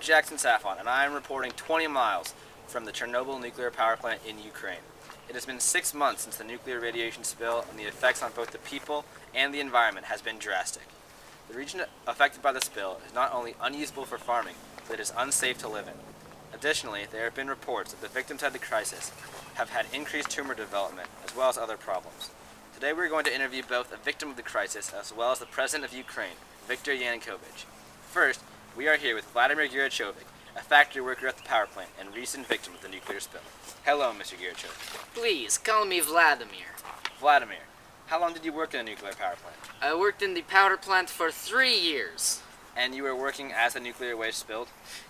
I'm Jackson Safon, and I am reporting 20 miles from the Chernobyl nuclear power plant in Ukraine. It has been 6 months since the nuclear radiation spill, and the effects on both the people and the environment has been drastic. The region affected by the spill is not only unusable for farming, but it is unsafe to live in. Additionally, there have been reports that the victims of the crisis have had increased tumor development, as well as other problems. Today we are going to interview both a victim of the crisis, as well as the President of Ukraine, Viktor Yanukovych. First, we are here with Vladimir Girachovic, a factory worker at the power plant and recent victim of the nuclear spill. Hello, Mr. Girachovic. Please, call me Vladimir. Vladimir, how long did you work in a nuclear power plant? I worked in the power plant for 3 years. And you were working as the nuclear waste spilled?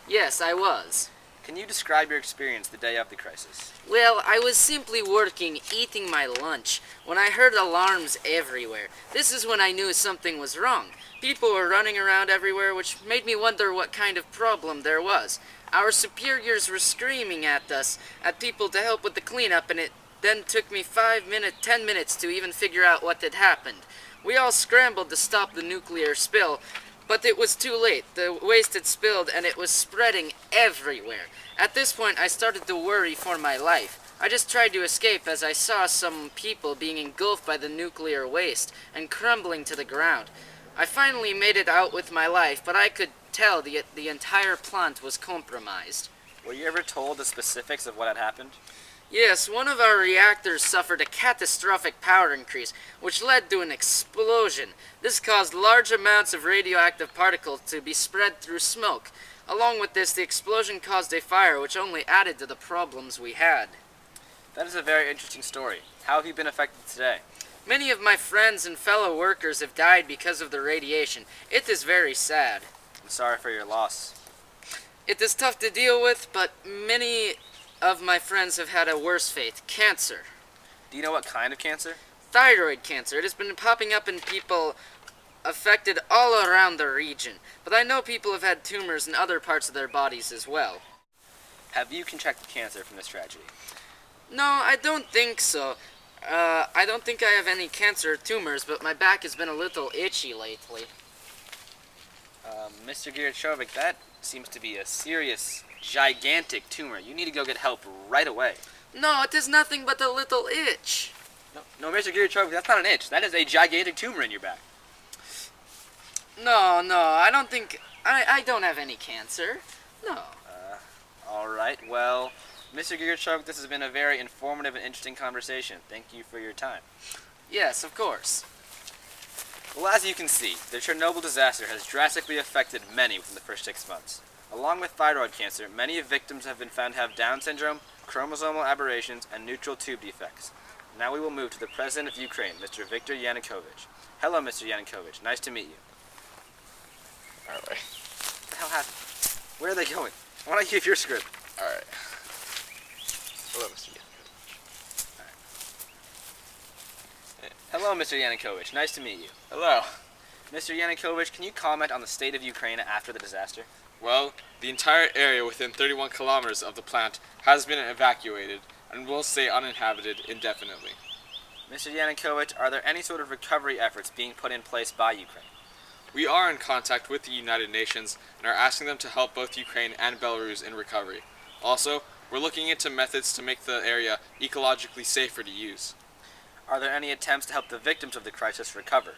Yes, I was. Can you describe your experience the day of the crisis? Well, I was simply working, eating my lunch, when I heard alarms everywhere. This is when I knew something was wrong. People were running around everywhere, which made me wonder what kind of problem there was. Our superiors were screaming at us, at people to help with the cleanup, and it then took me 10 minutes to even figure out what had happened. We all scrambled to stop the nuclear spill, but it was too late. The waste had spilled and it was spreading everywhere. At this point, I started to worry for my life. I just tried to escape as I saw some people being engulfed by the nuclear waste and crumbling to the ground. I finally made it out with my life, but I could tell the entire plant was compromised. Were you ever told the specifics of what had happened? Yes, one of our reactors suffered a catastrophic power increase, which led to an explosion. This caused large amounts of radioactive particles to be spread through smoke. Along with this, the explosion caused a fire, which only added to the problems we had. That is a very interesting story. How have you been affected today? Many of my friends and fellow workers have died because of the radiation. It is very sad. I'm sorry for your loss. It is tough to deal with, but many of my friends have had a worse fate, cancer. Do you know what kind of cancer? Thyroid cancer. It has been popping up in people affected all around the region, but I know people have had tumors in other parts of their bodies as well. Have you contracted cancer from this tragedy? No, I don't think so. I don't think I have any cancer or tumors, but my back has been a little itchy lately. Mr. Girachovic, that seems to be a serious, gigantic tumor. You need to go get help right away. No, it is nothing but a little itch. No, Mr. Girachovic, that's not an itch. That is a gigantic tumor in your back. No, I don't think... I don't have any cancer. No. Alright, well, Mr. Girachovic, this has been a very informative and interesting conversation. Thank you for your time. Yes, of course. Well, as you can see, the Chernobyl disaster has drastically affected many within the first 6 months. Along with thyroid cancer, many victims have been found to have Down syndrome, chromosomal aberrations, and neutral tube defects. Now we will move to the President of Ukraine, Mr. Viktor Yanukovych. Hello, Mr. Yanukovych. Nice to meet you. Alright. What the hell happened? Where are they going? I want to hear your script. Alright. Hello, Mr. Yanukovych. Hello, Mr. Yanukovych. Nice to meet you. Hello. Mr. Yanukovych, can you comment on the state of Ukraine after the disaster? Well, the entire area within 31 kilometers of the plant has been evacuated and will stay uninhabited indefinitely. Mr. Yanukovych, are there any sort of recovery efforts being put in place by Ukraine? We are in contact with the United Nations and are asking them to help both Ukraine and Belarus in recovery. Also, we're looking into methods to make the area ecologically safer to use. Are there any attempts to help the victims of the crisis recover?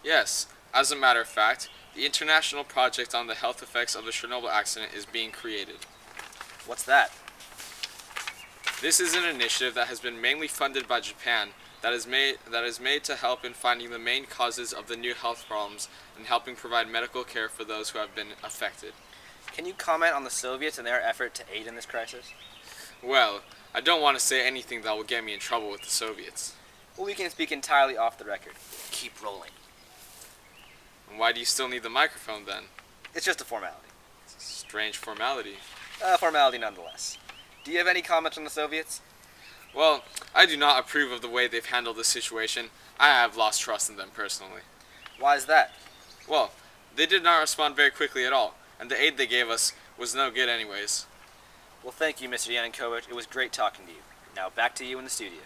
Yes, as a matter of fact, the International Project on the Health Effects of the Chernobyl Accident is being created. What's that? This is an initiative that has been mainly funded by Japan that is made to help in finding the main causes of the new health problems and helping provide medical care for those who have been affected. Can you comment on the Soviets and their effort to aid in this crisis? Well, I don't want to say anything that will get me in trouble with the Soviets. Well, we can speak entirely off the record. Keep rolling. And why do you still need the microphone then? It's just a formality. It's a strange formality. Formality nonetheless. Do you have any comments on the Soviets? Well, I do not approve of the way they've handled the situation. I have lost trust in them personally. Why is that? Well, they did not respond very quickly at all, and the aid they gave us was no good anyways. Well, thank you, Mr. Yanukovych. It was great talking to you. Now back to you in the studio.